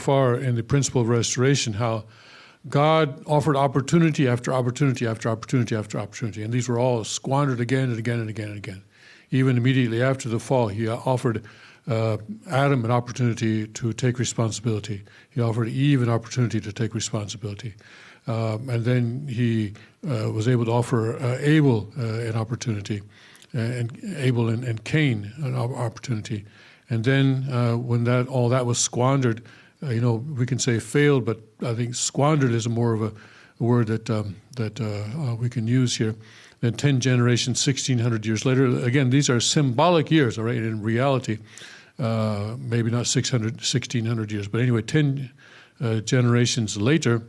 far in the principle of restoration, how God offered opportunity after opportunity after opportunity after opportunity, and these were all squandered again and again and again and again. Even immediately after the fall, he offered Adam an opportunity to take responsibility. He offered Eve an opportunity to take responsibility. And then he was able to offer Abel an opportunity, and Abel and Cain an opportunity. And then when all that was squandered, we can say failed, but I think squandered is more of a word that we can use here. Then 10 generations, 1,600 years later. Again, these are symbolic years, all right, in reality. Maybe not 1,600 years, but anyway, 10 generations later,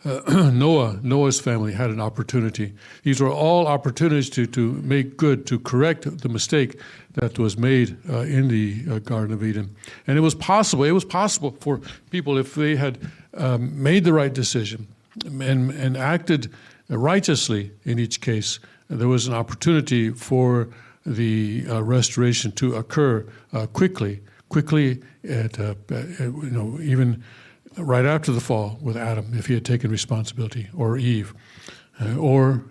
Noah's family had an opportunity. These were all opportunities to make good, to correct the mistake that was made in the Garden of Eden. And it was possible for people, if they had made the right decision and acted righteously in each case, there was an opportunity for the restoration to occur quickly, even right after the fall with Adam, if he had taken responsibility, or Eve, or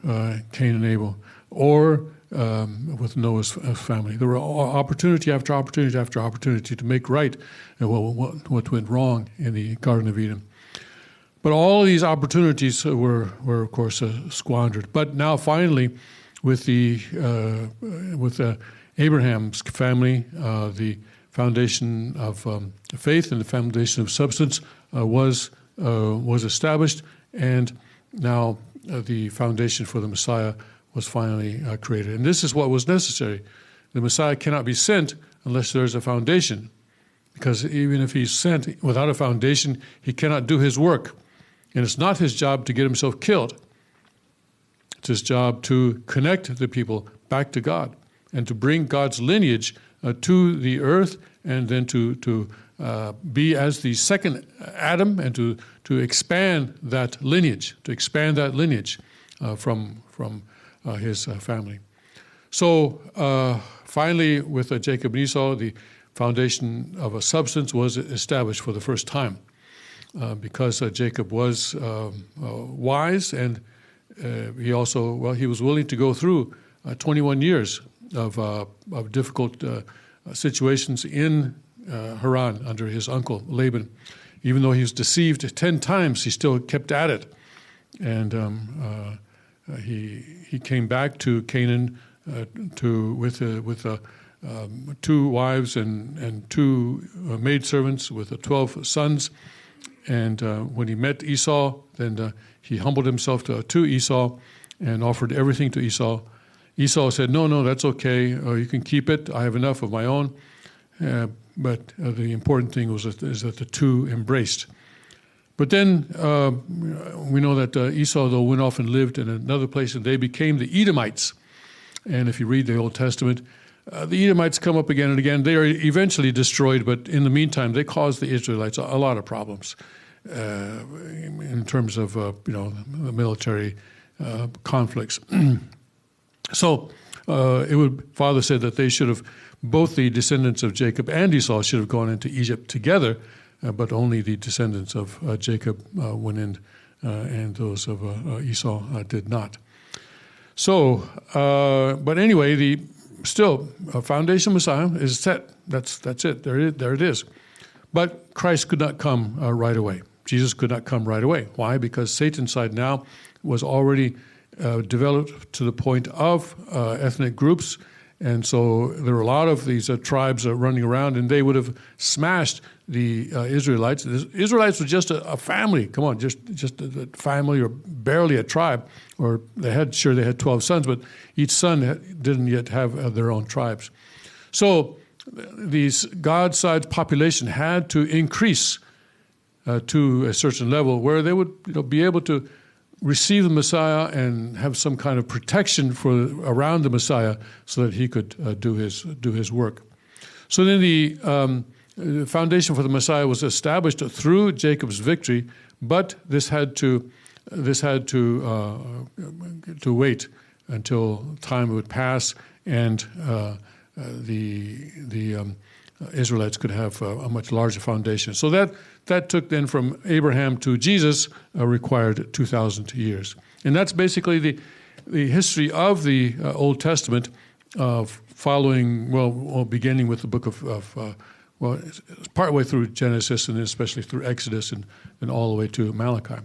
Cain and Abel, or with Noah's family. There were opportunity after opportunity after opportunity to make right what went wrong in the Garden of Eden. But all of these opportunities were of course squandered. But now finally, with Abraham's family, the foundation of faith and the foundation of substance was established, and now the foundation for the Messiah was finally created. And this is what was necessary. The Messiah cannot be sent unless there's a foundation, because even if he's sent without a foundation, he cannot do his work. And it's not his job to get himself killed. It's his job to connect the people back to God and to bring God's lineage to the earth, and then to be as the second Adam, and to expand that lineage, from his family. So finally, with Jacob and Esau, the foundation of a substance was established for the first time, because Jacob was wise, and he was willing to go through 21 years of difficult situations in Haran under his uncle Laban. Even though he was deceived 10 times, he still kept at it. And he came back to Canaan with 2 wives and 2 maidservants with 12 sons. And when he met Esau, then he humbled himself to Esau and offered everything to Esau. Esau said, no, that's okay. You can keep it. I have enough of my own. But the important thing is that the 2 embraced. But then we know that Esau, though, went off and lived in another place, and they became the Edomites. And if you read the Old Testament, the Edomites come up again and again. They are eventually destroyed, but in the meantime, they caused the Israelites a lot of problems in terms of the military conflicts. So Father said that they should have, both the descendants of Jacob and Esau should have gone into Egypt together, but only the descendants of Jacob went in, and those of Esau did not. So, but anyway, the foundation Messiah is set. That's it. There it is. But Christ could not come right away. Jesus could not come right away. Why? Because Satan's side now was already developed to the point of ethnic groups, and so there were a lot of these tribes running around, and they would have smashed the Israelites. The Israelites were just a family. Come on, just a family, or barely a tribe. Or they had 12 sons, but each son didn't yet have their own tribes. So these God-sized population had to increase to a certain level where they would be able to receive the Messiah and have some kind of protection around the Messiah, so that he could do his work. So then the foundation for the Messiah was established through Jacob's victory, but this had to wait until time would pass, and the Israelites could have a much larger foundation. So that took then from Abraham to Jesus required 2,000 years. And that's basically the history of the Old Testament, following, beginning with the book of partway through Genesis and especially through Exodus and all the way to Malachi.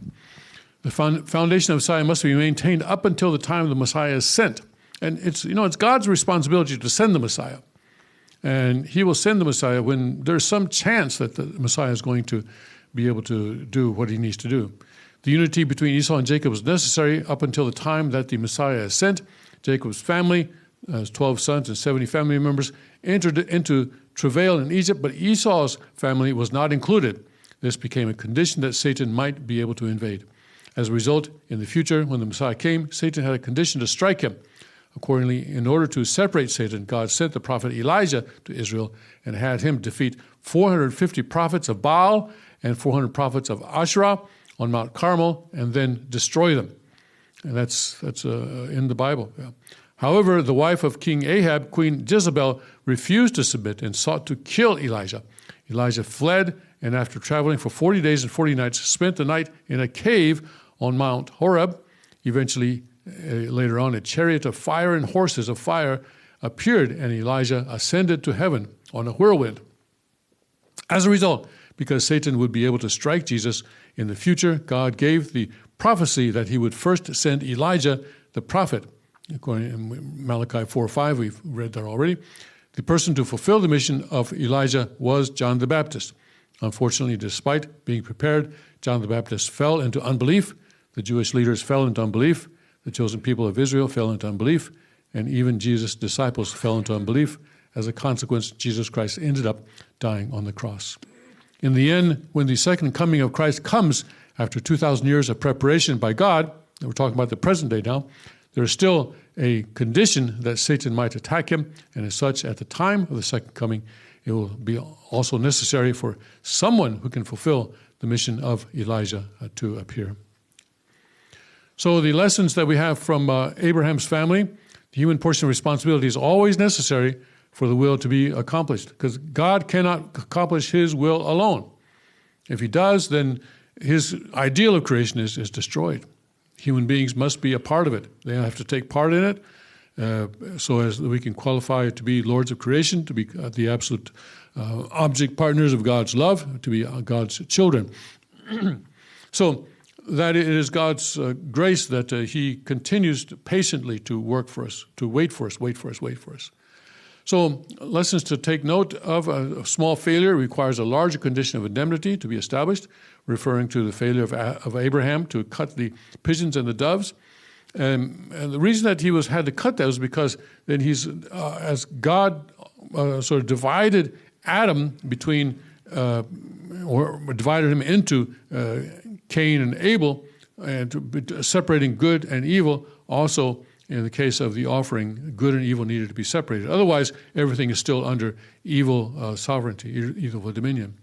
The foundation of Messiah must be maintained up until the time the Messiah is sent. And it's God's responsibility to send the Messiah. And he will send the Messiah when there's some chance that the Messiah is going to be able to do what he needs to do. The unity between Esau and Jacob was necessary up until the time that the Messiah is sent. Jacob's family, his 12 sons and 70 family members, entered into travail in Egypt, but Esau's family was not included. This became a condition that Satan might be able to invade. As a result, in the future, when the Messiah came, Satan had a condition to strike him. Accordingly, in order to separate Satan, God sent the prophet Elijah to Israel and had him defeat 450 prophets of Baal and 400 prophets of Asherah on Mount Carmel and then destroy them. And that's in the Bible. Yeah. However, the wife of King Ahab, Queen Jezebel, refused to submit and sought to kill Elijah. Elijah fled, and after traveling for 40 days and 40 nights, spent the night in a cave on Mount Horeb. Eventually, later on, a chariot of fire and horses of fire appeared, and Elijah ascended to heaven on a whirlwind. As a result, because Satan would be able to strike Jesus in the future, God gave the prophecy that he would first send Elijah, the prophet. According to Malachi 4:5, we've read that already. The person to fulfill the mission of Elijah was John the Baptist. Unfortunately, despite being prepared, John the Baptist fell into unbelief. The Jewish leaders fell into unbelief. The chosen people of Israel fell into unbelief. And even Jesus' disciples fell into unbelief. As a consequence, Jesus Christ ended up dying on the cross. In the end, when the second coming of Christ comes after 2,000 years of preparation by God, and we're talking about the present day now, there is still a condition that Satan might attack him, and as such, at the time of the second coming, it will be also necessary for someone who can fulfill the mission of Elijah to appear. So the lessons that we have from Abraham's family, the human portion of responsibility is always necessary for the will to be accomplished, because God cannot accomplish his will alone. If he does, then his ideal of creation is destroyed. Human beings must be a part of it. They have to take part in it so as we can qualify to be lords of creation, to be the absolute object partners of God's love, to be God's children. So that it is God's grace that he continues patiently to work for us, to wait for us. So lessons to take note of: a small failure requires a larger condition of indemnity to be established, referring to the failure of Abraham to cut the pigeons and the doves. And the reason that he had to cut that was because then as God sort of divided Adam between, or divided him into Cain and Abel, and separating good and evil, also in the case of the offering, good and evil needed to be separated. Otherwise, everything is still under evil sovereignty, evil dominion.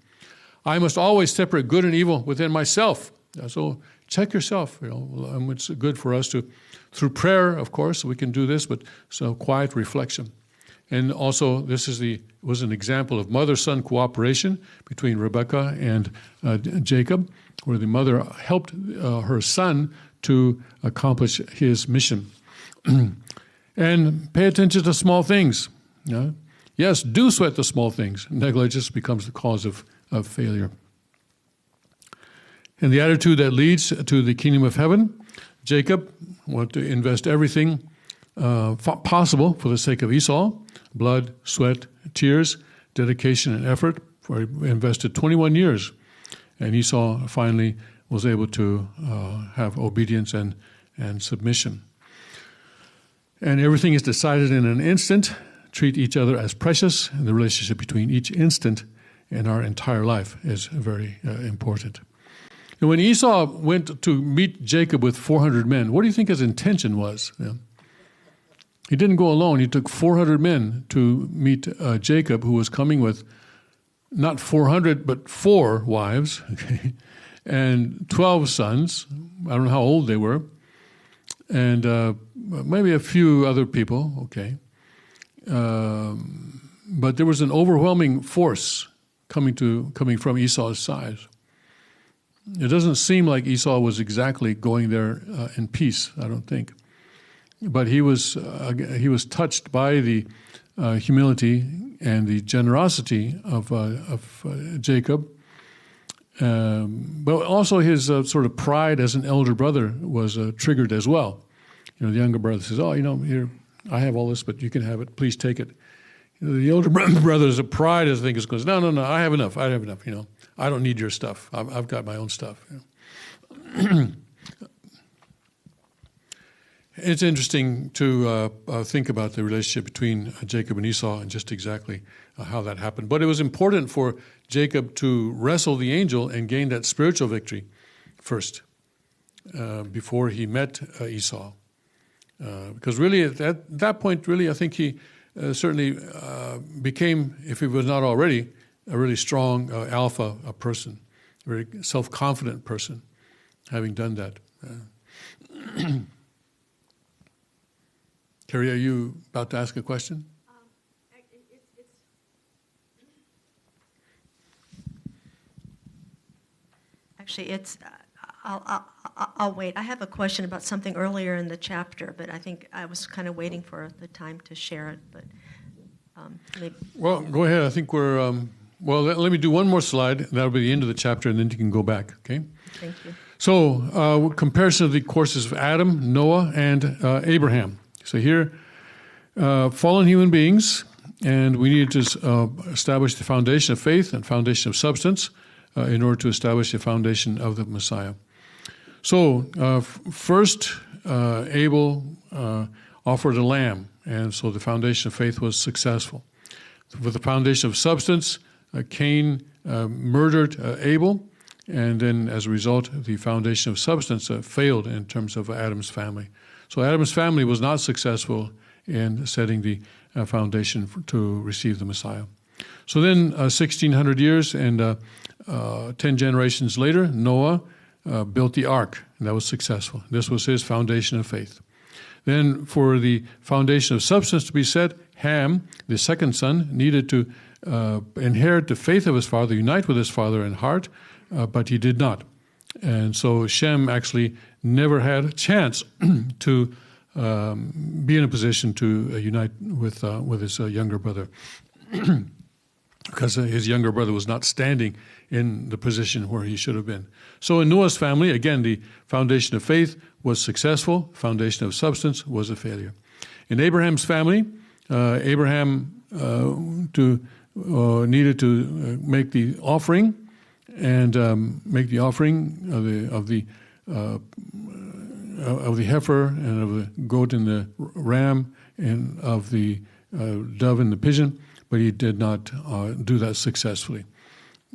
I must always separate good and evil within myself. So check yourself. It's good for us to, through prayer, of course, we can do this, but so quiet reflection. And also, this was an example of mother-son cooperation between Rebekah and Jacob, where the mother helped her son to accomplish his mission. And pay attention to small things. Yes, do sweat the small things. Negligence becomes the cause of failure. And the attitude that leads to the kingdom of heaven, Jacob wanted to invest everything possible for the sake of Esau: blood, sweat, tears, dedication, and effort. For he invested 21 years. And Esau finally was able to have obedience and submission. And everything is decided in an instant. Treat each other as precious, and the relationship between each instant and our entire life is very important. And when Esau went to meet Jacob with 400 men, what do you think his intention was? He didn't go alone. He took 400 men to meet Jacob, who was coming with not 400, but 4 wives, and 12 sons. I don't know how old they were. And maybe a few other people, but there was an overwhelming force coming from Esau's side. It doesn't seem like Esau was exactly going there in peace, I don't think. But he was touched by the humility and the generosity of Jacob. But also his sort of pride as an elder brother was triggered as well. The younger brother says, "Oh, here, I have all this, but you can have it. Please take it." The older brother's pride, I think, goes, "No, I have enough. I don't need your stuff. I've got my own stuff." It's interesting to think about the relationship between Jacob and Esau and just exactly how that happened. But it was important for Jacob to wrestle the angel and gain that spiritual victory first before he met Esau. Because really, at that point, really, I think he certainly became, if he was not already, a really strong alpha person, a very self-confident person, having done that. Carrie, are you about to ask a question? I'll wait. I have a question about something earlier in the chapter, but I think I was kind of waiting for the time to share it. But maybe. Well, go ahead. I think we're. Let me do one more slide. That'll be the end of the chapter, and then you can go back. Okay. Thank you. So, comparison of the courses of Adam, Noah, and Abraham. So here, fallen human beings, and we need to establish the foundation of faith and foundation of substance in order to establish the foundation of the Messiah. So first, Abel offered a lamb, and so the foundation of faith was successful. With the foundation of substance, Cain murdered Abel, and then as a result, the foundation of substance failed in terms of Adam's family. So Adam's family was not successful in setting the foundation to receive the Messiah. So then 1,600 years and 10 generations later, Noah built the ark, and that was successful. This was his foundation of faith. Then for the foundation of substance to be set, Ham, the second son, needed to inherit the faith of his father, unite with his father in heart, but he did not. And so Shem actually never had a chance to be in a position to unite with his younger brother because his younger brother was not standing in the position where he should have been. So in Noah's family, again, the foundation of faith was successful, foundation of substance was a failure. In Abraham's family, Abraham needed to make the offering and make the offering of the heifer and of the goat and the ram and of the dove and the pigeon, but he did not do that successfully.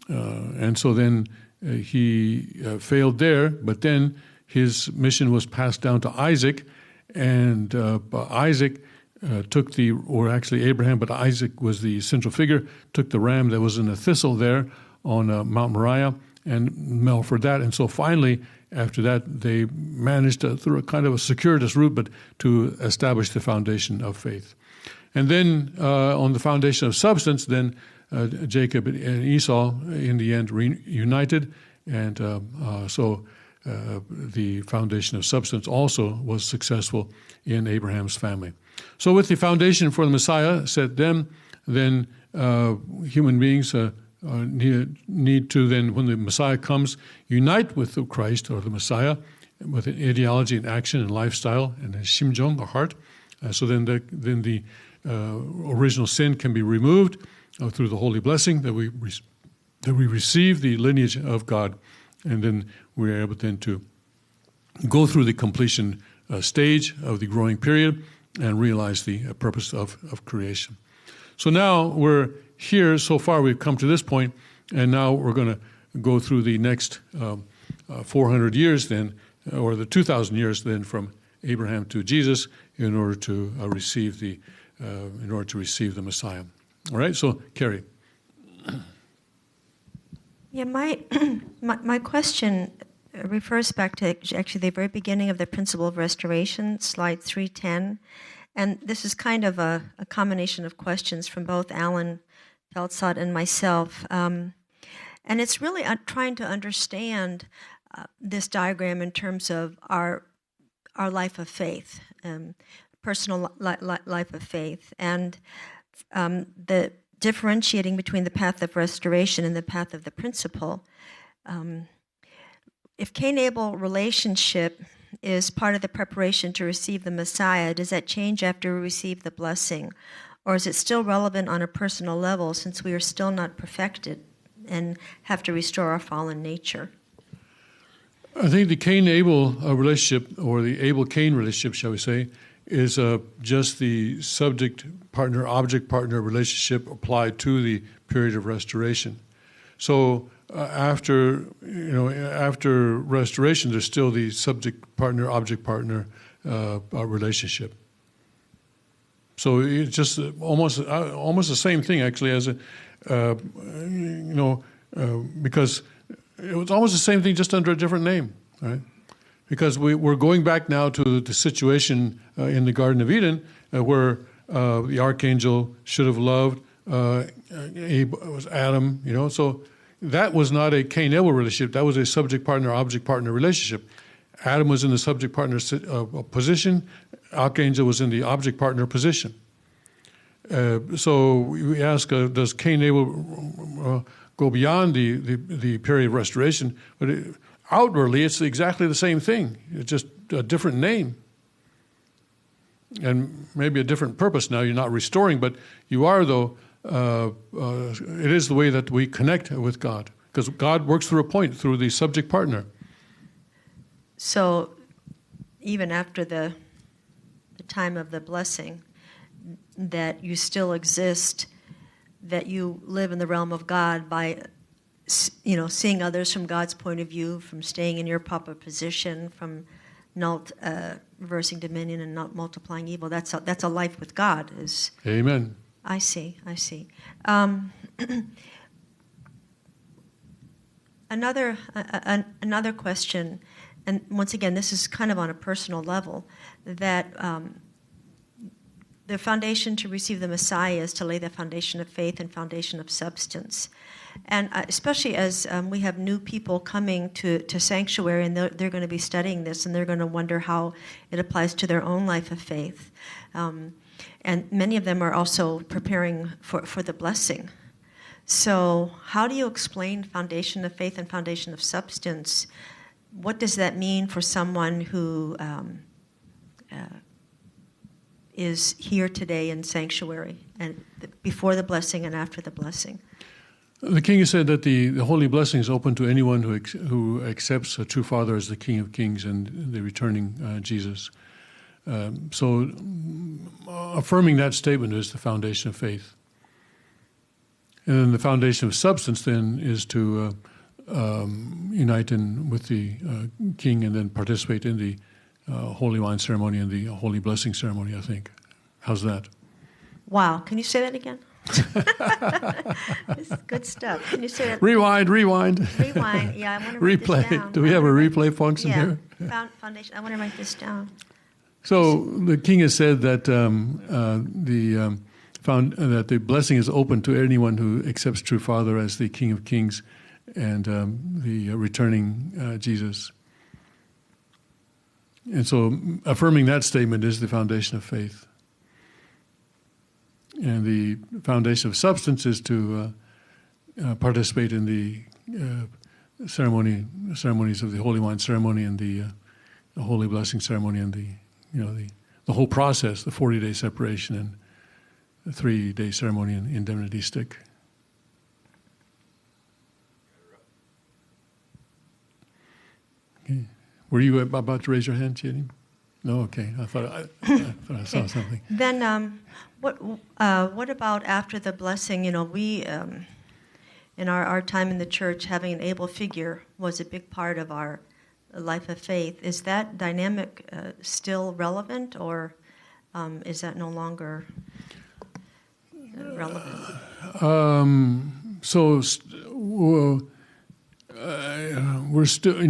And so then he failed there, but then his mission was passed down to Isaac, and Isaac took Abraham, but Isaac was the central figure, took the ram that was in a thistle there on Mount Moriah and offered that. And so finally, after that, they managed through a kind of a circuitous route, but to establish the foundation of faith. And then on the foundation of substance, then Jacob and Esau in the end reunited, and so the foundation of substance also was successful in Abraham's family. So with the foundation for the Messiah set then human beings need to then, when the Messiah comes, unite with the Christ or the Messiah with an ideology and action and lifestyle and a 심정, a heart. So then the original sin can be removed through the holy blessing that we receive the lineage of God, and then we are able then to go through the completion stage of the growing period and realize the purpose of creation. So now we're here. So far we've come to this point, and now we're going to go through the next 400 years then, or the 2,000 years then from Abraham to Jesus, in order to receive the Messiah. All right. So Carrie. Yeah, my question refers back to actually the very beginning of the principle of restoration, slide 310, And this is kind of a combination of questions from both Alan Feltzot and myself. And it's really trying to understand this diagram in terms of our life of faith, personal life of faith, and the differentiating between the path of restoration and the path of the principle. If Cain-Abel relationship is part of the preparation to receive the Messiah, does that change after we receive the blessing? Or is it still relevant on a personal level since we are still not perfected and have to restore our fallen nature? I think the Cain-Abel relationship, or the Abel-Cain relationship, shall we say, is just the subject-partner, object-partner relationship applied to the period of restoration. So after restoration, there's still the subject-partner, object-partner relationship. So it's just almost the same thing, actually, as because it was almost the same thing, just under a different name, right? Because we're going back now to the situation in the Garden of Eden where the archangel should have loved was Adam, So that was not a Cain-Abel relationship. That was a subject-partner, object-partner relationship. Adam was in the subject-partner position. Archangel was in the object-partner position. So we ask, does Cain-Abel go beyond the period of restoration? But outwardly, it's exactly the same thing. It's just a different name. And maybe a different purpose now. You're not restoring, but you are, though. It is the way that we connect with God. Because God works through a point, through the subject partner. So even after the time of the blessing, that you still exist, that you live in the realm of God by seeing others from God's point of view, from staying in your proper position, from not reversing dominion and not multiplying evil. That's a life with God. Amen. I see. Another question, and once again, this is kind of on a personal level, that the foundation to receive the Messiah is to lay the foundation of faith and foundation of substance. And especially as we have new people coming to Sanctuary, and they're going to be studying this, and they're going to wonder how it applies to their own life of faith. And many of them are also preparing for the blessing. So how do you explain foundation of faith and foundation of substance? What does that mean for someone who is here today in Sanctuary, and before the blessing and after the blessing? The King has said that the holy blessing is open to anyone who accepts a true Father as the King of Kings and the returning Jesus. So affirming that statement is the foundation of faith. And then the foundation of substance then is to unite with the King and then participate in the Holy Wine ceremony and the Holy Blessing ceremony, I think. How's that? Wow. Can you say that again? This is good stuff. Can you say that? Rewind. Rewind. Yeah, I want to write replay. This down. Do we have a replay function here? Foundation. I want to write this down. So the King has said that that the blessing is open to anyone who accepts true Father as the King of Kings and the returning Jesus. And so affirming that statement is the foundation of faith. And the foundation of substance is to participate in the ceremonies of the Holy Wine ceremony and the Holy Blessing ceremony and the whole process, the 40-day separation and the 3-day ceremony and indemnity stick. Okay. Were you about to raise your hand, Jenny? No, okay. I thought I saw something. Then, what about after the blessing? We in our time in the church, having an able figure was a big part of our life of faith. Is that dynamic still relevant, or is that no longer relevant? We're still,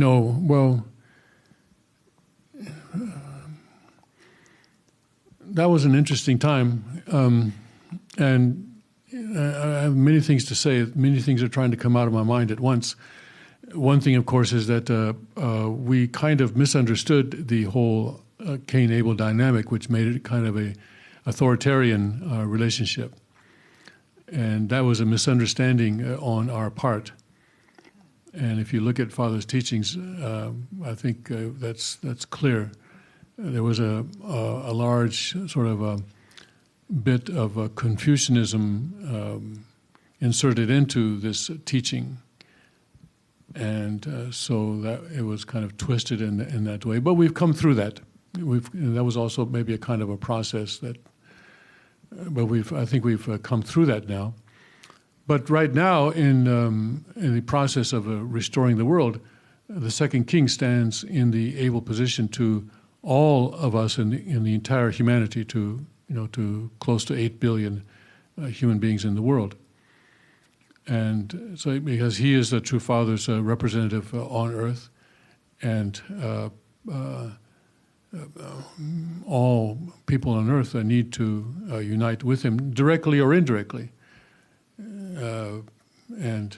that was an interesting time, and I have many things to say. Many things are trying to come out of my mind at once. One thing, of course, is that we kind of misunderstood the whole Cain-Abel dynamic, which made it kind of a authoritarian relationship, and that was a misunderstanding on our part. And if you look at Father's teachings, I think that's clear. There was a large sort of a bit of Confucianism inserted into this teaching, and so that it was kind of twisted in that way. But we've come through that. That was also maybe a kind of a process that, but I think we've come through that now. But right now, in the process of restoring the world, the second king stands in the able position to all of us in the entire humanity, to close to 8 billion human beings in the world. And so, because he is the true Father's representative on earth, and all people on earth need to unite with him, directly or indirectly. And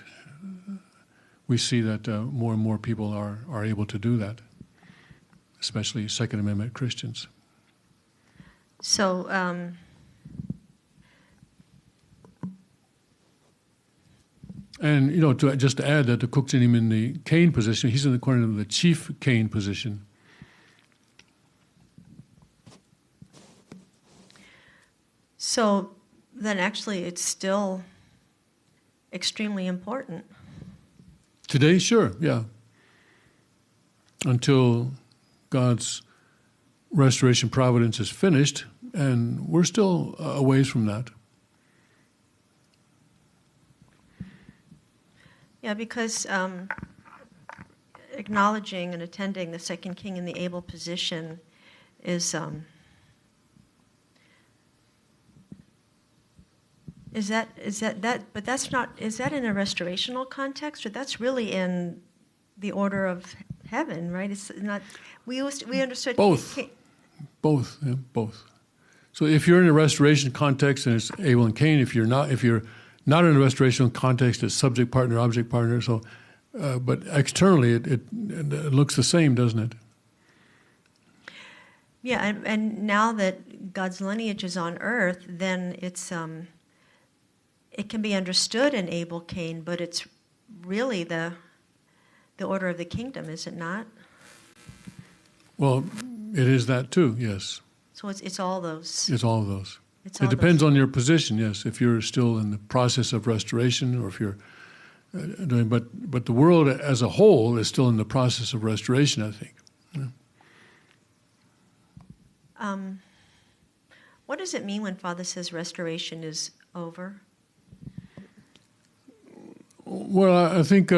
we see that more and more people are able to do that, especially Second Amendment Christians. So, and just to add that the Kukjinim in the Cain position, he's in the corner of the chief Cain position. So then actually it's still extremely important. Today, sure, yeah. Until God's restoration providence is finished, and we're still a ways from that. Yeah, because acknowledging and attending the second king in the able position is but that's not, is that in a restorational context, or that's really in the order of heaven, right? It's not, we understood both. Both. So if you're in a restoration context, and it's Abel and Cain. If you're not in a restorational context, it's subject partner, object partner. So, but externally, it looks the same, doesn't it? Yeah, and now that God's lineage is on earth, then it's it can be understood in Abel Cain, but it's really the order of the kingdom, is it not? Well, it is that too, yes. So it's all those. It's all of those. It depends on your position, yes. If you're still in the process of restoration, or if you're doing, but the world as a whole is still in the process of restoration, I think. Yeah. What does it mean when Father says restoration is over? Well, I think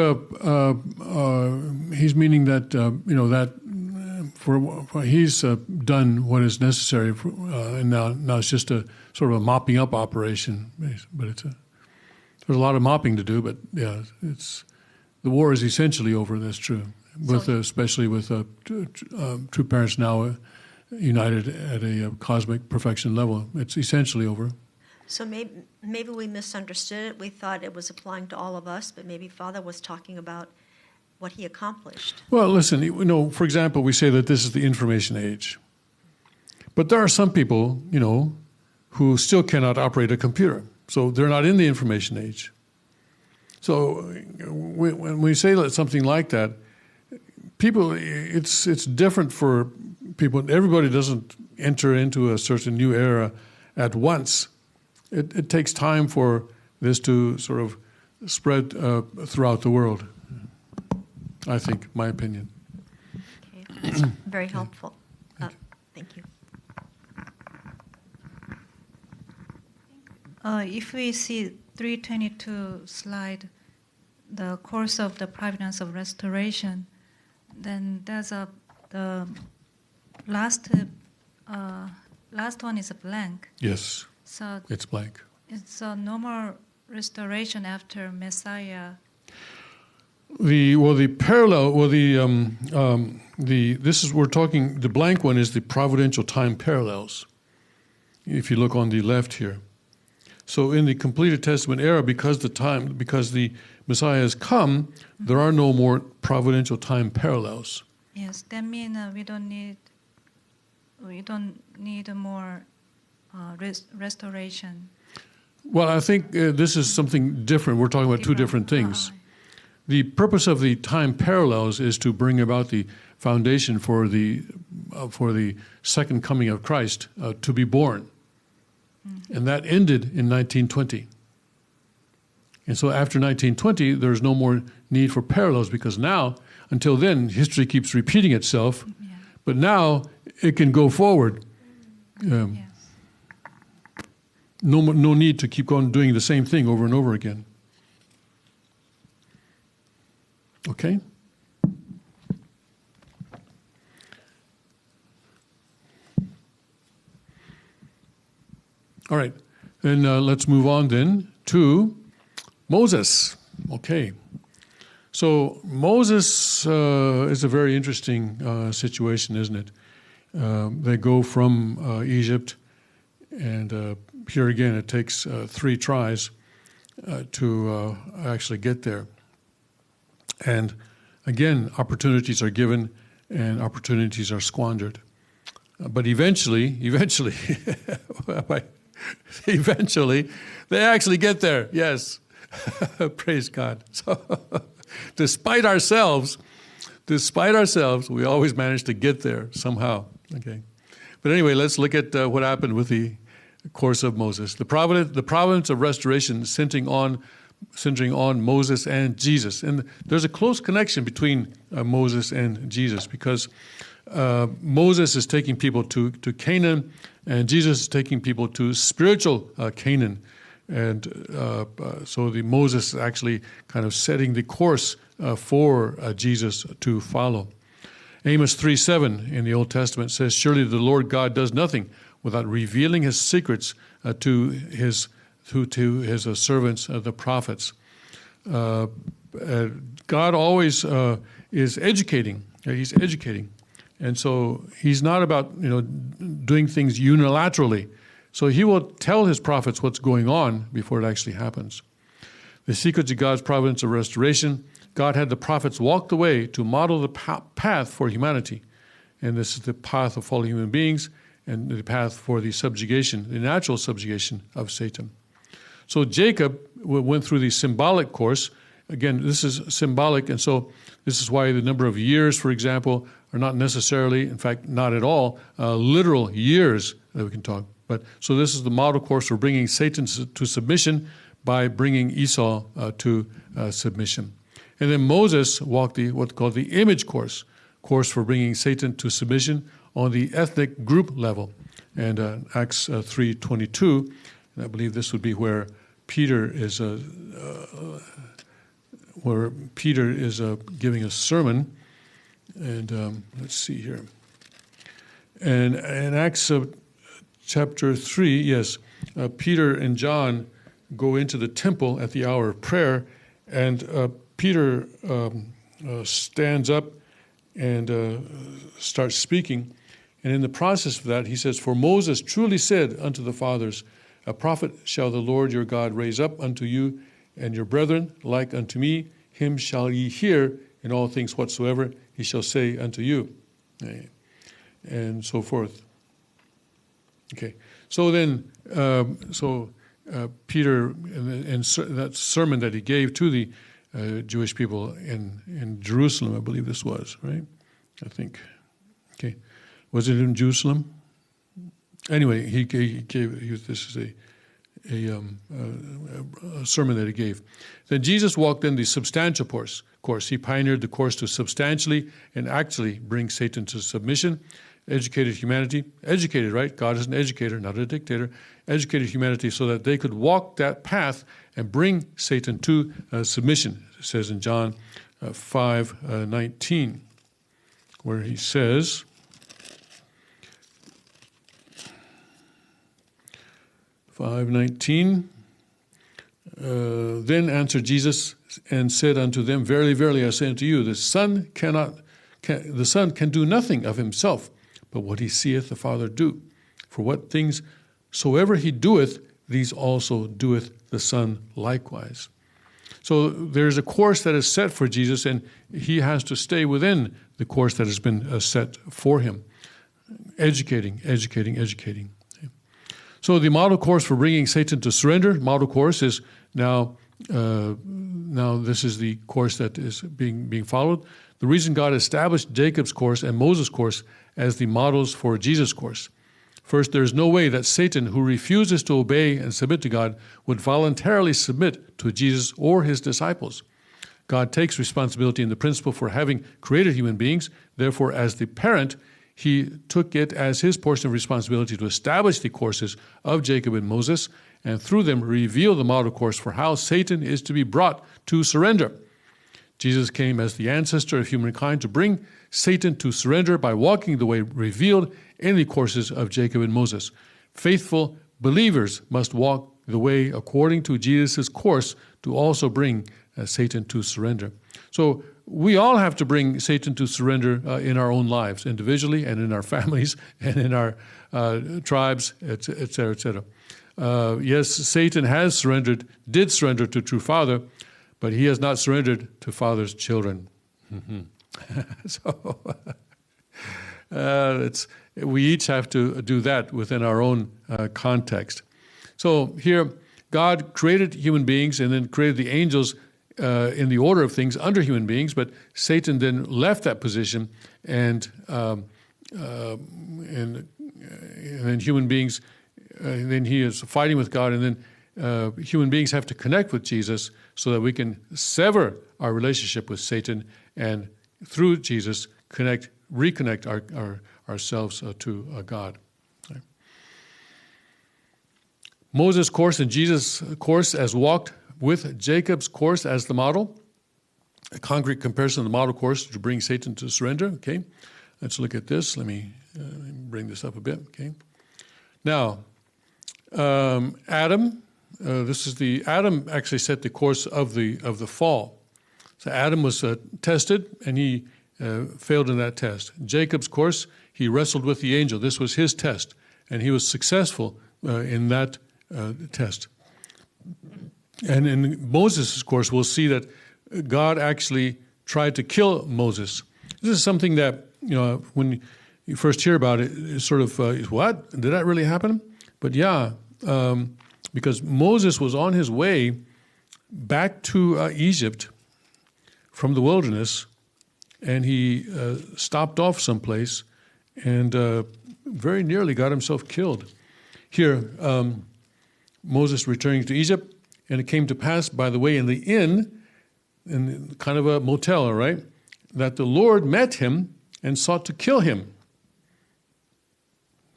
he's meaning that that for he's done what is necessary, and now it's just a sort of a mopping up operation. But there's a lot of mopping to do. But yeah, the war is essentially over. That's true. Especially with true parents now united at a cosmic perfection level, it's essentially over. So maybe we misunderstood it. We thought it was applying to all of us, but maybe Father was talking about what he accomplished. Well, listen, for example, we say that this is the information age. But there are some people, who still cannot operate a computer. So they're not in the information age. So when we say something like that, people, it's different for people. Everybody doesn't enter into a certain new era at once. It takes time for this to sort of spread throughout the world, I think, my opinion. Okay, that's very helpful. Thank you. If we see 322 slide, the course of the providence of restoration, then there's the last one is a blank. Yes. So it's blank. It's a normal restoration after Messiah. The parallel, this is, we're talking, the blank one is the providential time parallels. if you look on the left here. So in the completed Testament era, because the Messiah has come, there are no more providential time parallels. Yes, that means we don't need more restoration. Well, I think this is something different. We're talking about two different things. The purpose of the time parallels is to bring about the foundation for the second coming of Christ to be born. And that ended in 1920. And so after 1920, there's no more need for parallels, because now, until then, history keeps repeating itself. Yeah. But now it can go forward. Yes. No need to keep on doing the same thing over and over again. Okay? All right, then let's move on then to Moses. Okay, so Moses is a very interesting situation, isn't it? They go from Egypt, and here again it takes 3 tries to actually get there. And again, opportunities are given and opportunities are squandered. But eventually, eventually, they actually get there. Yes. Praise God. So, despite ourselves, we always manage to get there somehow. Okay. But anyway, let's look at what happened with the course of Moses. The providence of restoration centering on Moses and Jesus. And there's a close connection between Moses and Jesus, because Moses is taking people to Canaan, and Jesus is taking people to spiritual Canaan. And so Moses is actually kind of setting the course for Jesus to follow. Amos 3:7 in the Old Testament says, "Surely the Lord God does nothing without revealing his secrets to his servants, the prophets." God always is educating. He's educating. And so he's not about doing things unilaterally. So he will tell his prophets what's going on before it actually happens. The secrets of God's providence of restoration. God had the prophets walk the way to model the path for humanity. And this is the path of fallen human beings and the path for the subjugation, the natural subjugation of Satan. So Jacob went through the symbolic course. Again, this is symbolic, and so this is why the number of years, for example, are not necessarily, in fact, not at all, literal years that we can talk. But so this is the model course for bringing Satan to submission by bringing Esau to submission. And then Moses walked what's called the image course for bringing Satan to submission on the ethnic group level. And Acts 3:22, and I believe this would be where Peter is giving a sermon. And let's see here. And in Acts chapter 3, yes, Peter and John go into the temple at the hour of prayer, and Peter stands up and starts speaking. And in the process of that, he says, "For Moses truly said unto the fathers, a prophet shall the Lord your God raise up unto you, and your brethren like unto me, him shall ye hear in all things whatsoever he shall say unto you," and so forth. Okay, so then, Peter, and that sermon that he gave to the Jewish people in Jerusalem, I believe this was, right? I think. Okay, was it in Jerusalem? Anyway, this is a sermon that he gave. Then Jesus walked in the substantial course. He pioneered the course to substantially and actually bring Satan to submission. Educated humanity, educated, right? God is an educator, not a dictator. Educated humanity so that they could walk that path and bring Satan to submission. It says in John 5:19, where he says, 5:19, then answered Jesus and said unto them, Verily, verily, I say unto you, the Son can do nothing of himself, but what he seeth the Father do. For what things soever he doeth, these also doeth the Son likewise. So there's a course that is set for Jesus, and he has to stay within the course that has been set for him. Educating. So the model course for bringing Satan to surrender, model course is now this is the course that is being followed. The reason God established Jacob's course and Moses' course as the models for Jesus' course. First, there is no way that Satan, who refuses to obey and submit to God, would voluntarily submit to Jesus or his disciples. God takes responsibility in the principle for having created human beings. Therefore, as the parent, he took it as his portion of responsibility to establish the courses of Jacob and Moses, and through them reveal the model course for how Satan is to be brought to surrender. Jesus came as the ancestor of humankind to bring Satan to surrender by walking the way revealed in the courses of Jacob and Moses. Faithful believers must walk the way according to Jesus' course to also bring Satan to surrender. So we all have to bring Satan to surrender in our own lives, individually and in our families and in our tribes, etc., etc. Yes, Satan did surrender to true Father, but he has not surrendered to Father's children. So we each have to do that within our own context. So here, God created human beings and then created the angels in the order of things under human beings, but Satan then left that position, and then human beings, then he is fighting with God, and then human beings have to connect with Jesus so that we can sever our relationship with Satan, and through Jesus reconnect ourselves to God. Right. Moses' course and Jesus' course as walked with Jacob's course as the model. A concrete comparison of the model course to bring Satan to surrender. Okay, let's look at this. Let me bring this up a bit. Okay, now Adam. Adam actually set the course of the fall. So Adam was tested, and he failed in that test. Jacob's course, he wrestled with the angel. This was his test, and he was successful in that test. And in Moses' course, we'll see that God actually tried to kill Moses. This is something that, when you first hear about it, it's sort of, what? Did that really happen? But yeah, because Moses was on his way back to Egypt from the wilderness, and he stopped off someplace and very nearly got himself killed. Here, Moses returning to Egypt, and it came to pass, by the way, in the inn, in kind of a motel, right, that the Lord met him and sought to kill him.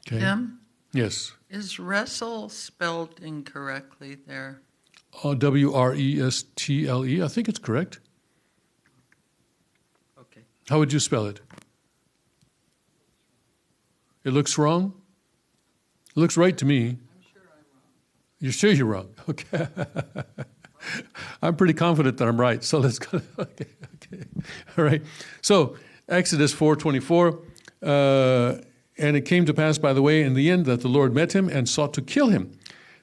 Okay. Tim? Yes. Is wrestle spelled incorrectly there? W-R-E-S-T-L-E. I think it's correct. Okay. How would you spell it? It looks wrong? It looks right to me. I'm sure I'm wrong. You're sure you're wrong? Okay. I'm pretty confident that I'm right. So let's go. Okay. All right. So Exodus 4:24. And it came to pass by the way in the end that the Lord met him and sought to kill him.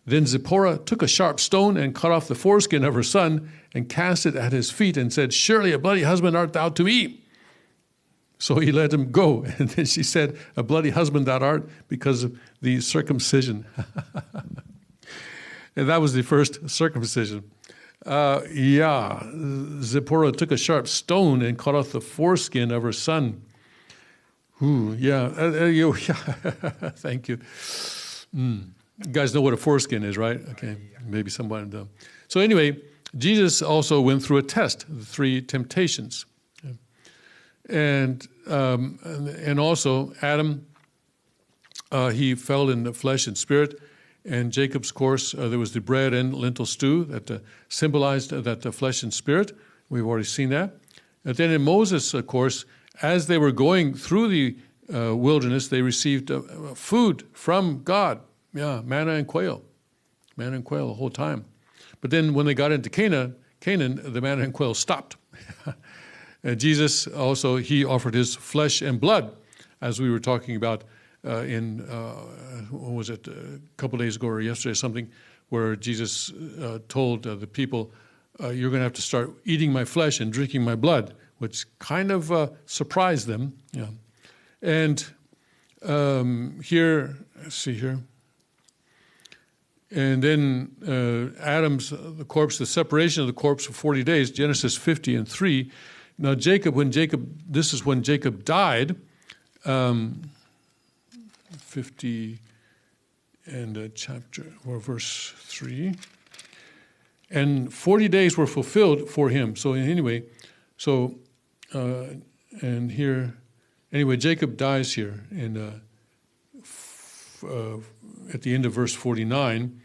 Then Zipporah took a sharp stone and cut off the foreskin of her son and cast it at his feet and said, "Surely a bloody husband art thou to me." So he let him go. And then she said, "A bloody husband thou art because of the circumcision." And that was the first circumcision. Zipporah took a sharp stone and cut off the foreskin of her son. Ooh, yeah. Thank you. You guys know what a foreskin is, right? Okay, maybe someone. So anyway, Jesus also went through a test, the 3 temptations. And also Adam, he fell in the flesh and spirit. And Jacob's course, there was the bread and lentil stew that symbolized that flesh and spirit. We've already seen that. And then in Moses' course, as they were going through the wilderness, they received food from God. Yeah, manna and quail the whole time. But then when they got into Canaan, the manna and quail stopped. Jesus also, he offered his flesh and blood, as we were talking about what was it, a couple days ago or yesterday or something, where Jesus told the people, you're going to have to start eating my flesh and drinking my blood, which kind of surprised them. Yeah. And here, let's see here. And then the corpse, the separation of the corpse for 40 days, Genesis 50 and 3. Now this is when Jacob died, 50 and chapter, or verse 3. And 40 days were fulfilled for him. So anyway, and here, anyway, Jacob dies here at the end of verse 49.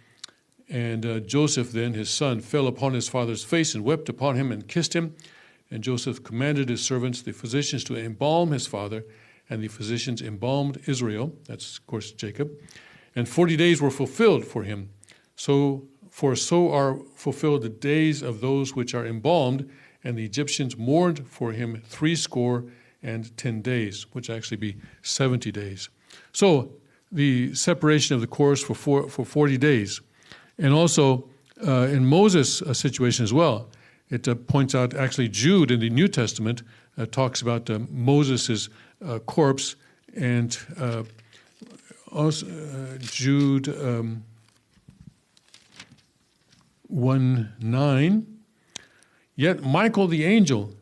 And Joseph then, his son, fell upon his father's face and wept upon him and kissed him. And Joseph commanded his servants, the physicians, to embalm his father. And the physicians embalmed Israel. That's, of course, Jacob. And 40 days were fulfilled for him. So are fulfilled the days of those which are embalmed. And the Egyptians mourned for him 60 days, which actually be 70 days. So the separation of the corpse for 40 days. And also in Moses' situation as well, it points out, actually Jude in the New Testament talks about Moses' corpse, and also Jude 1:9. Yet Michael the angel,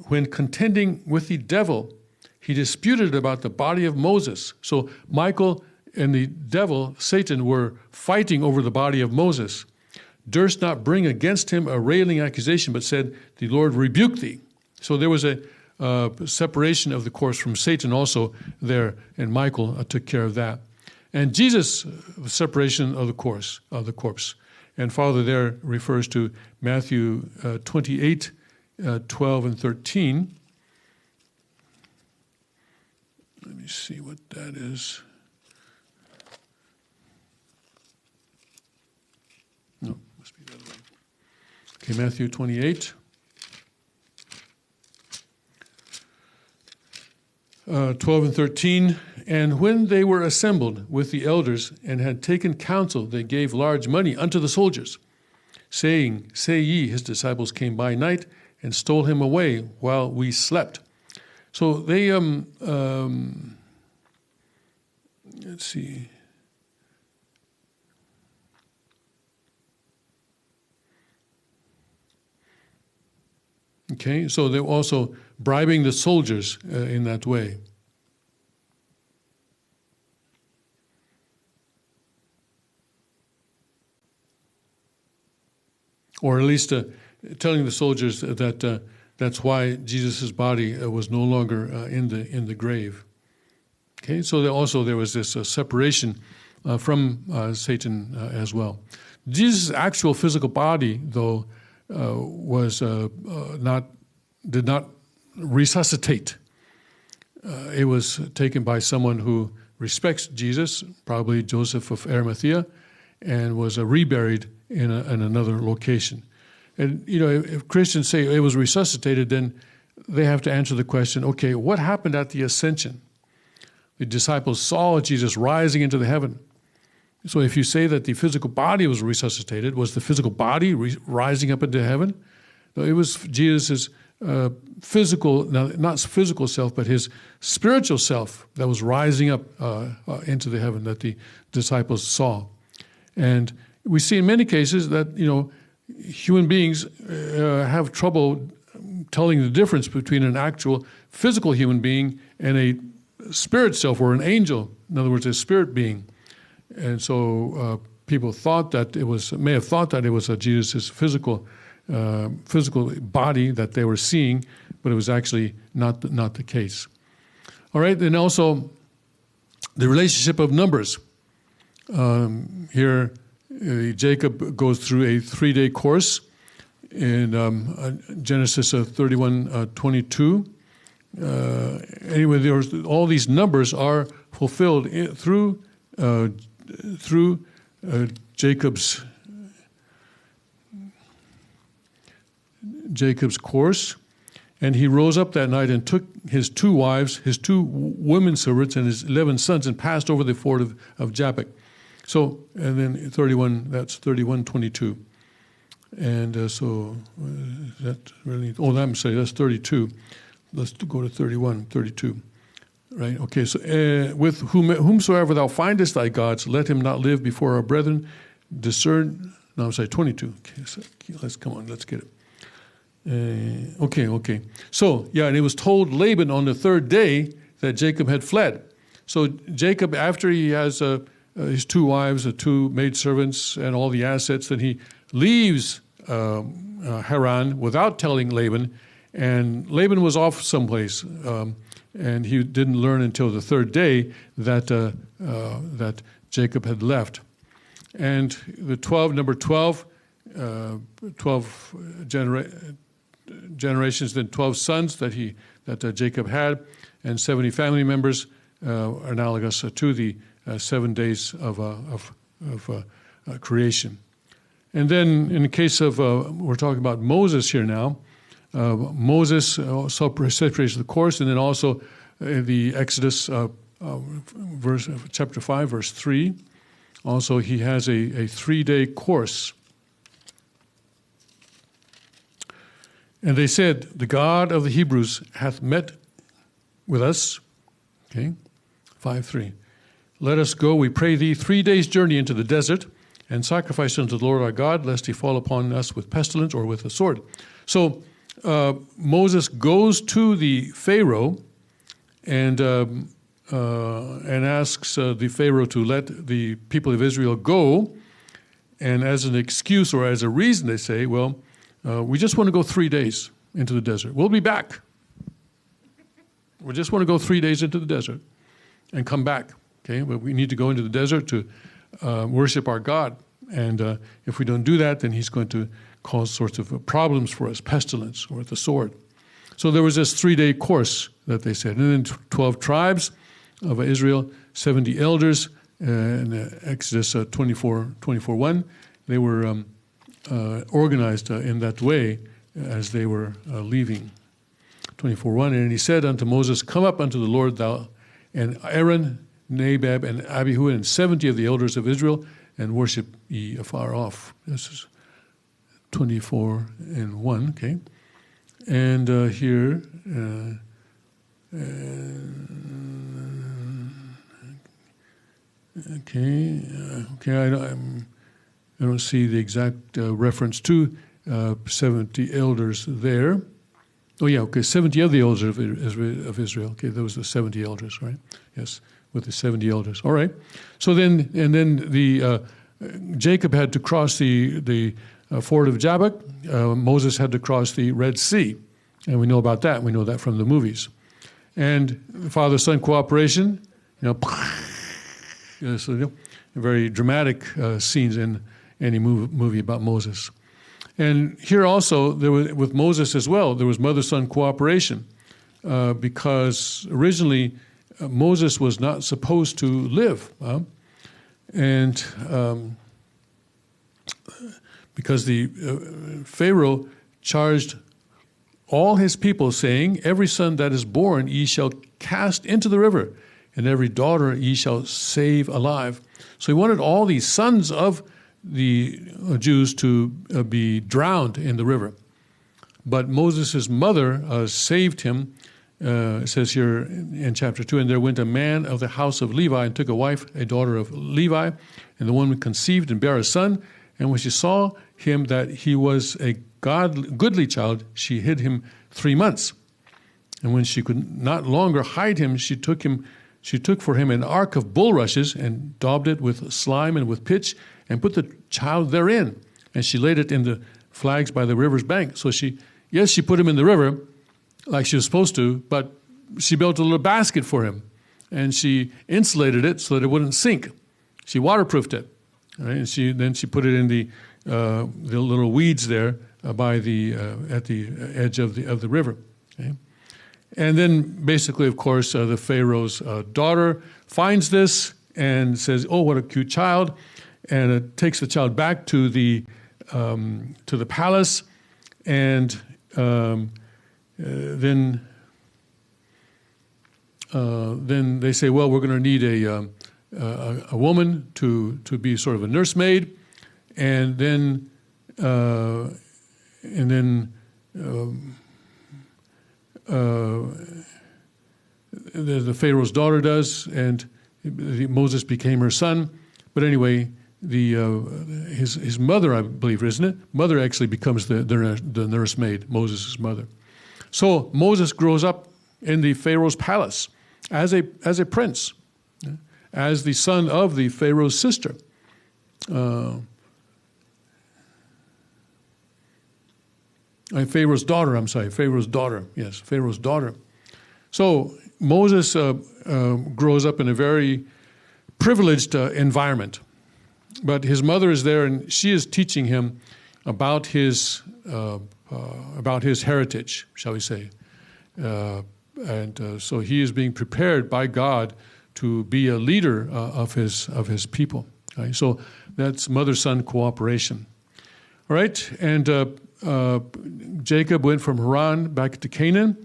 when contending with the devil, he disputed about the body of Moses. So Michael and the devil, Satan, were fighting over the body of Moses. Durst not bring against him a railing accusation, but said, the Lord rebuke thee. So there was a separation of the corpse from Satan also there, and Michael took care of that. And Jesus, the separation of the corpse. And Father there refers to Matthew 28, 12 and 13. Let me see what that is. No, must be the other one. Okay, Matthew 28. 12 and 13. And when they were assembled with the elders and had taken counsel, they gave large money unto the soldiers, saying, say ye, his disciples came by night and stole him away while we slept. So they, let's see. Okay, so they're also bribing the soldiers in that way. Or at least telling the soldiers that that's why Jesus' body was no longer in the grave. Okay, so there was this separation from Satan as well. Jesus' actual physical body, though, did not resuscitate. It was taken by someone who respects Jesus, probably Joseph of Arimathea, and was reburied in another location. And, if Christians say it was resuscitated, then they have to answer the question, okay, what happened at the ascension? The disciples saw Jesus rising into the heaven. So if you say that the physical body was resuscitated, was the physical body rising up into heaven? No, it was Jesus' physical, not physical self, but his spiritual self that was rising up into the heaven that the disciples saw. And we see in many cases that, human beings have trouble telling the difference between an actual physical human being and a spirit self or an angel, in other words, a spirit being. And so people may have thought that it was Jesus' physical body that they were seeing, but it was actually not the case. All right, and also the relationship of numbers. Here, Jacob goes through a 3-day course in Genesis 31:22. Anyway, all these numbers are fulfilled through Jacob's course, And he rose up that night and took his 2 wives, his 2 women servants, and his 11 sons, and passed over the ford of Jabbok. So, and then 31, that's 31:22. And so, that really, I'm sorry, that's 32. Let's go to 31:32. Right, okay, so with whomsoever thou findest thy gods, let him not live before our brethren. Discern, no, I'm sorry, 22. Okay, so let's get it. Okay. So, yeah, and it was told Laban on the 3rd day that Jacob had fled. So Jacob, after he has his 2 wives, 2 maidservants, and all the assets, then he leaves Haran without telling Laban. And Laban was off someplace, and he didn't learn until the 3rd day that Jacob had left. And the 12 generations, then 12 sons that Jacob had, and 70 family members, are analogous to the 7 days of creation. And then, in the case of we're talking about Moses here now. Moses separates the course, and then also the Exodus chapter 5, verse 3. Also, he has a 3-day course. And they said, the God of the Hebrews hath met with us. Okay, 5:3. Let us go, we pray thee, 3 days' journey into the desert, and sacrifice unto the Lord our God, lest he fall upon us with pestilence or with a sword. So Moses goes to the Pharaoh and asks the Pharaoh to let the people of Israel go. And as an excuse or as a reason, they say, well, we just want to go 3 days into the desert. We'll be back. We just want to go 3 days into the desert and come back. Okay, but we need to go into the desert to worship our God. And if we don't do that, then he's going to cause sorts of problems for us, pestilence or the sword. So there was this 3-day course that they said. And then 12 tribes of Israel, 70 elders, in Exodus 24:1. They were organized in that way as they were leaving. 24:1. And he said unto Moses, come up unto the Lord, thou and Aaron, Nadab, and Abihu, and 70 of the elders of Israel, and worship ye afar off. This is 24:1. Okay. And here, I don't see the exact reference to 70 elders there. Oh yeah, okay, 70 of the elders of Israel. Okay, those are the 70 elders, right? Yes, with the 70 elders. All right. So then, the Jacob had to cross the ford of Jabbok. Moses had to cross the Red Sea, and we know about that. We know that from the movies. And father-son cooperation, so, very dramatic scenes in any movie about Moses. And here also, with Moses as well, there was mother-son cooperation because originally Moses was not supposed to live. And because the Pharaoh charged all his people, saying, every son that is born ye shall cast into the river, and every daughter ye shall save alive. So he wanted all these sons of the Jews to be drowned in the river. But Moses' mother saved him. It says here in chapter 2, and there went a man of the house of Levi and took a wife, a daughter of Levi, and the woman conceived and bare a son. And when she saw him that he was a goodly child, she hid him 3 months. And when she could not longer hide him, she took for him an ark of bulrushes and daubed it with slime and with pitch, and put the child therein. And she laid it in the flags by the river's bank. So she put him in the river like she was supposed to, but she built a little basket for him. And she insulated it so that it wouldn't sink. She waterproofed it. Right? And then she put it in the little weeds there by the at the edge of the river. Okay? And then basically, of course, the Pharaoh's daughter finds this and says, "Oh, what a cute child!" And takes the child back to the palace, and then they say, well, we're going to need a woman to be sort of a nursemaid, and then the Pharaoh's daughter does, and Moses became her son. But anyway, his mother, I believe, isn't it? Mother actually becomes the nursemaid, Moses' mother. So Moses grows up in the Pharaoh's palace as a prince, as the son of the Pharaoh's sister. Pharaoh's daughter, I'm sorry, Pharaoh's daughter. Yes, Pharaoh's daughter. So Moses grows up in a very privileged environment. But his mother is there, and she is teaching him about his heritage, shall we say. So he is being prepared by God to be a leader of his people. Right? So that's mother-son cooperation. All right, and Jacob went from Haran back to Canaan,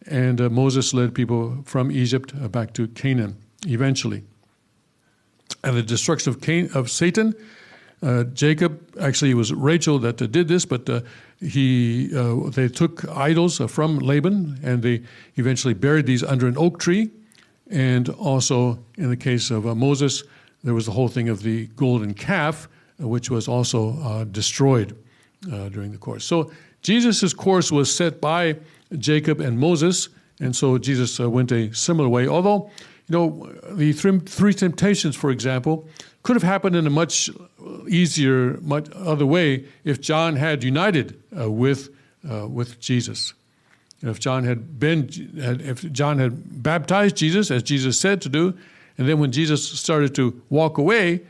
and Moses led people from Egypt back to Canaan eventually. And the destruction of Satan, Jacob, actually it was Rachel that did this, but they took idols from Laban, and they eventually buried these under an oak tree. And also in the case of Moses, there was the whole thing of the golden calf, which was also destroyed during the course. So Jesus' course was set by Jacob and Moses, and so Jesus went a similar way. Although, the three temptations, for example, could have happened in a much easier, much other way if John had united with Jesus. If John had baptized Jesus, as Jesus said to do, and then when Jesus started to walk away,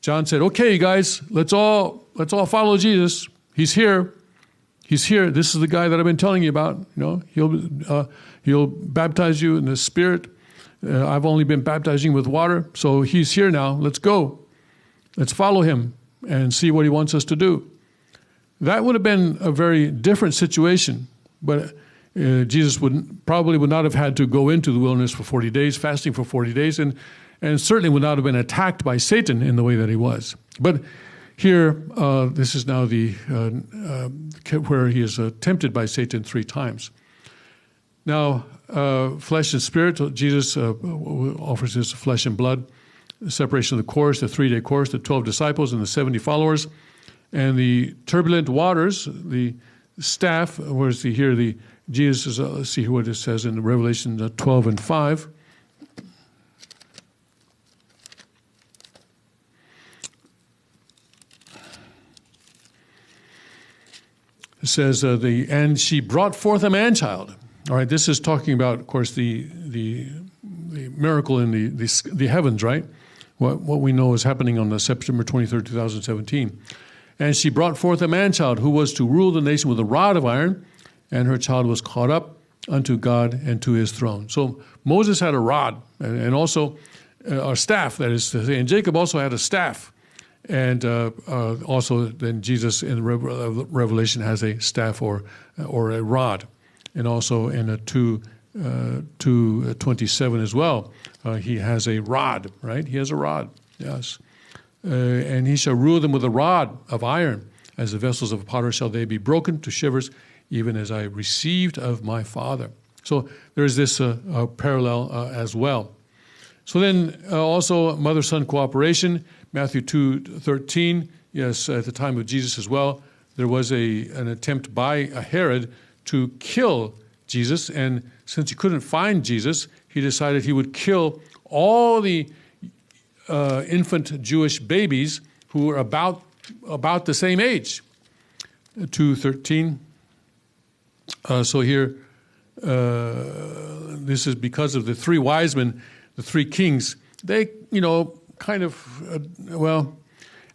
John said, "Okay, you guys, let's all follow Jesus. He's here. He's here. This is the guy that I've been telling you about. He'll baptize you in the Spirit. I've only been baptizing with water, so he's here now. Let's go. Let's follow him and see what he wants us to do." That would have been a very different situation, but Jesus probably would not have had to go into the wilderness for 40 days, fasting for 40 days, and certainly would not have been attacked by Satan in the way that he was. But here, this is now where he is tempted by Satan 3 times. Now, flesh and spirit, Jesus offers his flesh and blood, the separation of the course, the 3-day course, the 12 disciples and the 70 followers, and the turbulent waters, the staff, where's here Jesus, let's see what it says in Revelation 12 and 5. It says, and she brought forth a man-child. All right, this is talking about, of course, the miracle in the heavens, right? What we know is happening on September 23rd, 2017. And she brought forth a man-child who was to rule the nation with a rod of iron, and her child was caught up unto God and to his throne. So Moses had a rod and also a staff, that is to say, and Jacob also had a staff. And also then Jesus in Revelation has a staff or a rod. And also in 2:27 as well, he has a rod, right? He has a rod, yes. And he shall rule them with a rod of iron. As the vessels of a potter shall they be broken to shivers, even as I received of my Father. So there's this parallel as well. So then also mother-son cooperation, Matthew 2:13, yes, at the time of Jesus as well, there was an attempt by Herod to kill Jesus, and since he couldn't find Jesus, he decided he would kill all the infant Jewish babies who were about the same age. 2:13. So here, this is because of the 3 wise men, the 3 kings. They, kind of,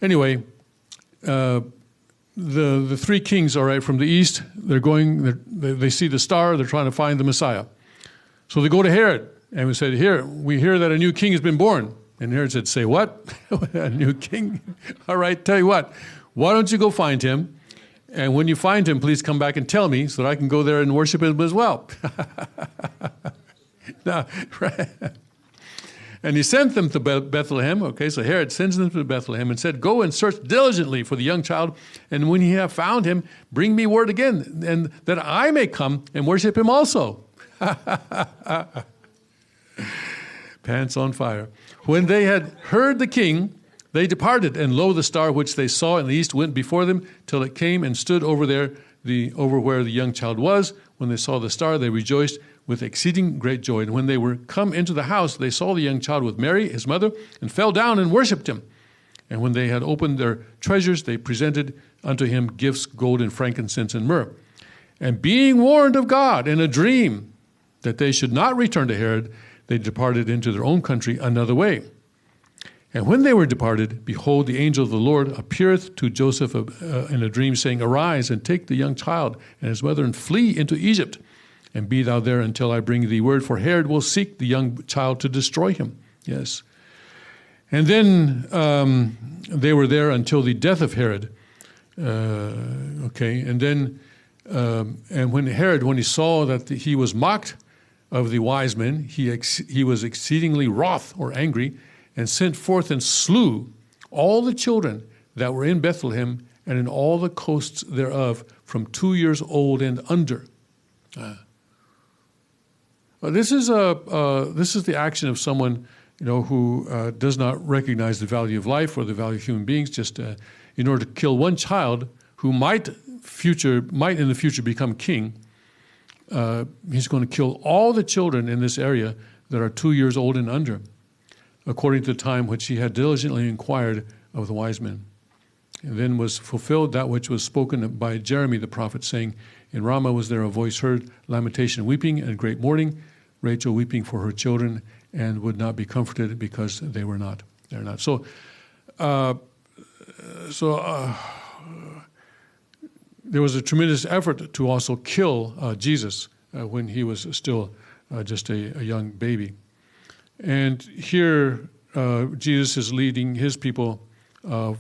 anyway, the 3 kings, all right, from the east, they see the star, they're trying to find the Messiah. So they go to Herod, and we said, we hear that a new king has been born. And Herod said, say what? A new king? All right, tell you what, why don't you go find him, And when you find him, please come back and tell me so that I can go there and worship him as well. Now, right. And he sent them to Bethlehem. Okay, so Herod sends them to Bethlehem and said, "Go and search diligently for the young child, and when you have found him, bring me word again, and that I may come and worship him also." Pants on fire. When they had heard the king, they departed, and lo, the star which they saw in the east went before them till it came and stood over where the young child was. When they saw the star, they rejoiced with exceeding great joy. And when they were come into the house, they saw the young child with Mary, his mother, and fell down and worshipped him. And when they had opened their treasures, they presented unto him gifts, gold and frankincense and myrrh. And being warned of God in a dream that they should not return to Herod, they departed into their own country another way. And when they were departed, behold, the angel of the Lord appeareth to Joseph in a dream, saying, "Arise, and take the young child and his mother, and flee into Egypt, and be thou there until I bring thee word, for Herod will seek the young child to destroy him." Yes. And then they were there until the death of Herod. And then, and when Herod, when he saw that he was mocked of the wise men, he was exceedingly wroth or angry, and sent forth and slew all the children that were in Bethlehem and in all the coasts thereof, from 2 years old and under. This is the action of someone, who does not recognize the value of life or the value of human beings. Just in order to kill one child who might in the future become king, he's going to kill all the children in this area that are 2 years old and under, according to the time which he had diligently inquired of the wise men. And then was fulfilled that which was spoken by Jeremy the prophet, saying, "In Ramah was there a voice heard, lamentation, weeping, and great mourning, Rachel weeping for her children, and would not be comforted because they were not." They're not. So there was a tremendous effort to also kill Jesus when he was still just a young baby. And here Jesus is leading his people, he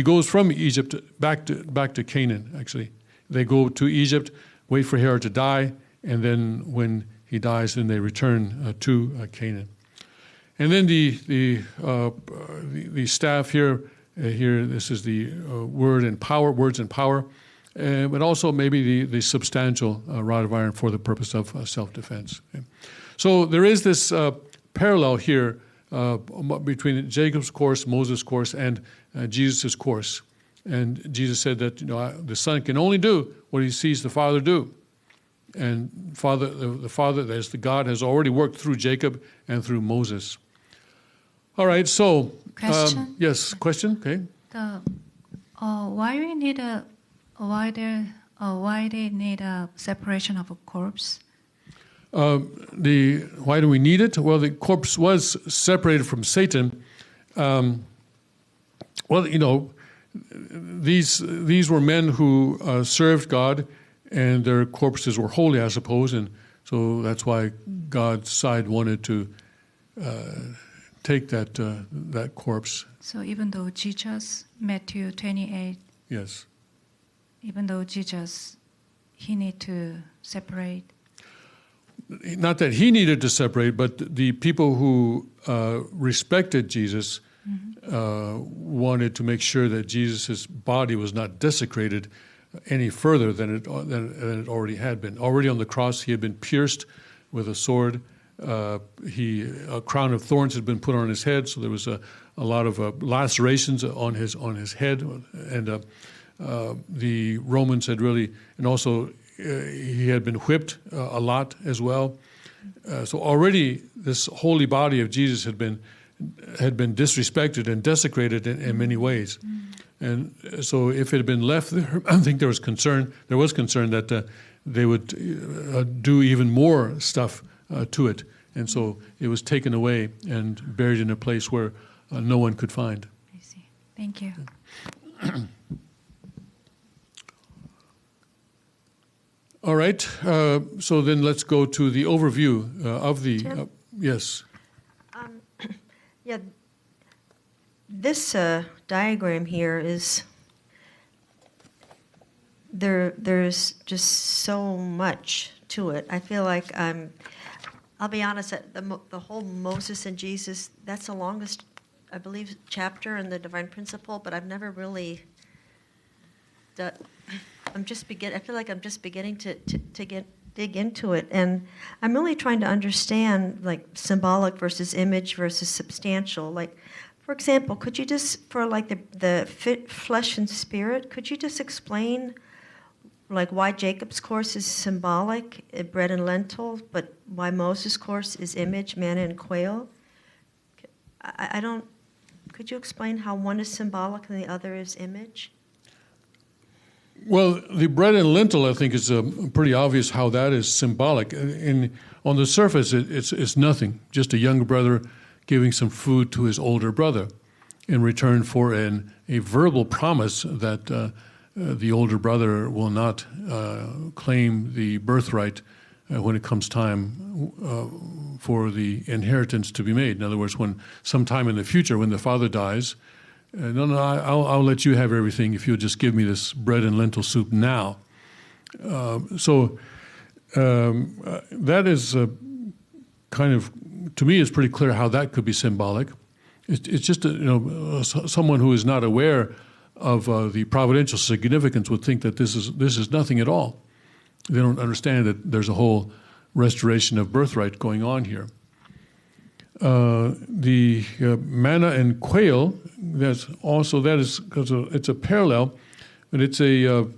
goes from Egypt back to Canaan, actually. They go to Egypt, wait for Herod to die, and then when he dies, then they return to Canaan. And then the staff here, this is the words and power, but also maybe the substantial rod of iron for the purpose of self-defense. Okay. So there is this parallel here between Jacob's course, Moses' course, and Jesus' course. And Jesus said that the Son can only do what he sees the Father do. And the Father, that is the God, has already worked through Jacob and through Moses. All right, so question. Yes, question. Okay. Why they need a separation of a corpse? Why do we need it? Well, the corpse was separated from Satan. These were men who served God, and their corpses were holy, I suppose, and so that's why God's side wanted to take that corpse. So even though Jesus, Matthew 28, yes, even though Jesus, he need to separate. Not that he needed to separate, but the people who respected Jesus wanted to make sure that Jesus' body was not desecrated any further than it already had been. Already on the cross, he had been pierced with a sword. A crown of thorns had been put on his head, so there was a lot of lacerations on his head, and the Romans had really, and also he had been whipped a lot as well. So already this holy body of Jesus had been disrespected and desecrated in many ways. And so if it had been left there, I think there was concern that they would do even more stuff to it. And so it was taken away and buried in a place where no one could find. I see. Thank you. All right. So then let's go to the overview of the... yes. Yeah. This diagram here is there's just so much to it. I feel like I'll be honest, the whole Moses and Jesus, that's the longest, I believe, chapter in the Divine Principle, but I've never really I feel like I'm just beginning to dig into it, and I'm really trying to understand like symbolic versus image versus substantial. Like, for example, could you just, for like the flesh and spirit, could you just explain like why Jacob's course is symbolic, bread and lentil, but why Moses' course is image, manna and quail? I don't. Could you explain how one is symbolic and the other is image? Well, the bread and lentil, I think, is pretty obvious how that is symbolic. On the surface, it's nothing, just a younger brother giving some food to his older brother in return for a verbal promise that the older brother will not claim the birthright when it comes time for the inheritance to be made. In other words, when sometime in the future, when the father dies, I'll let you have everything if you'll just give me this bread and lentil soup now. That is kind of, to me, it's pretty clear how that could be symbolic. It's just someone who is not aware of the providential significance would think that this is nothing at all. They don't understand that there's a whole restoration of birthright going on here. The manna and quail, that is because it's a parallel, but it's an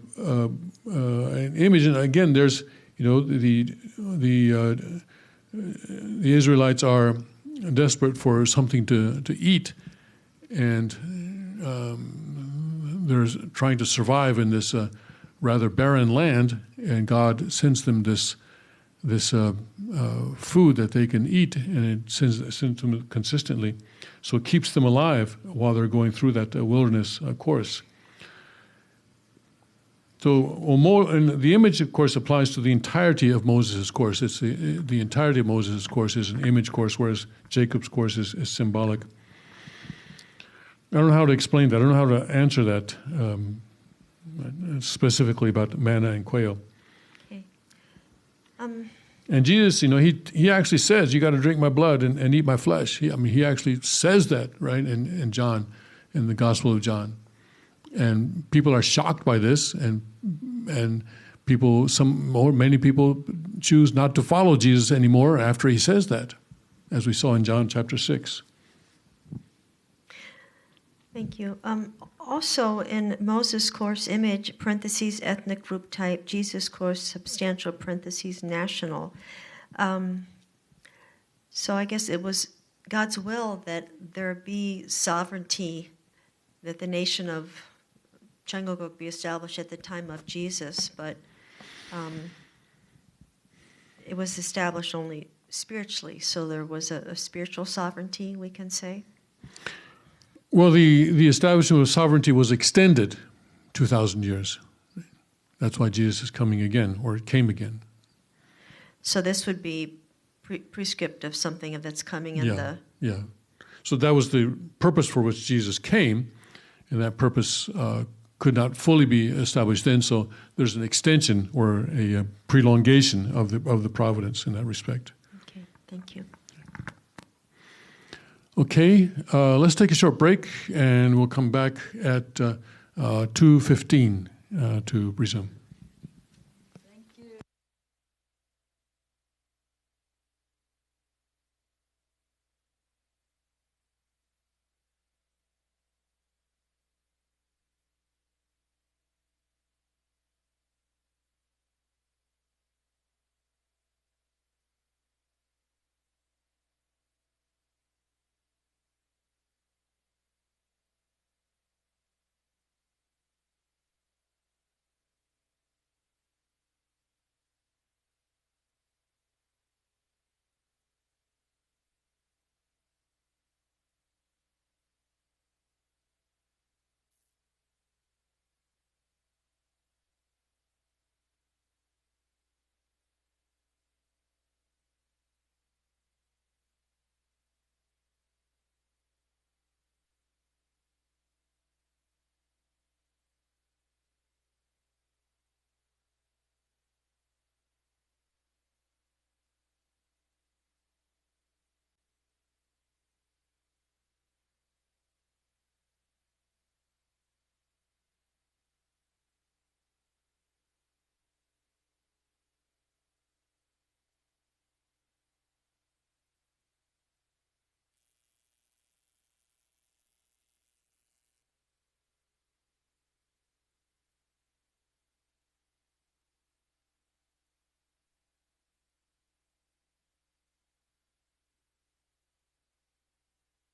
image. And again, there's the Israelites are desperate for something to eat, and they're trying to survive in this rather barren land, and God sends them this food that they can eat, and it sends them consistently. So it keeps them alive while they're going through that wilderness course. So and the image, of course, applies to the entirety of Moses' course. It's the entirety of Moses' course is an image course, whereas Jacob's course is symbolic. I don't know how to explain that. I don't know how to answer that specifically about manna and quail. Okay. And Jesus, he actually says, you got to drink my blood and eat my flesh. He actually says that, right, in John, in the Gospel of John. And people are shocked by this, and many people choose not to follow Jesus anymore after he says that, as we saw in John chapter 6. Thank you. Also, in Moses' course, image, parentheses, ethnic group type, Jesus' course, substantial, parentheses, national. So I guess it was God's will that there be sovereignty, that the nation of Changogok be established at the time of Jesus, but it was established only spiritually, so there was a spiritual sovereignty, we can say. Well, the establishment of sovereignty was extended 2,000 years. That's why Jesus is coming again, or came again. So this would be prescript of something that's coming in the... Yeah. So that was the purpose for which Jesus came, and that purpose could not fully be established then, so there's an extension or a prolongation of the providence in that respect. Okay, thank you. Okay, let's take a short break, and we'll come back at 2:15 to resume.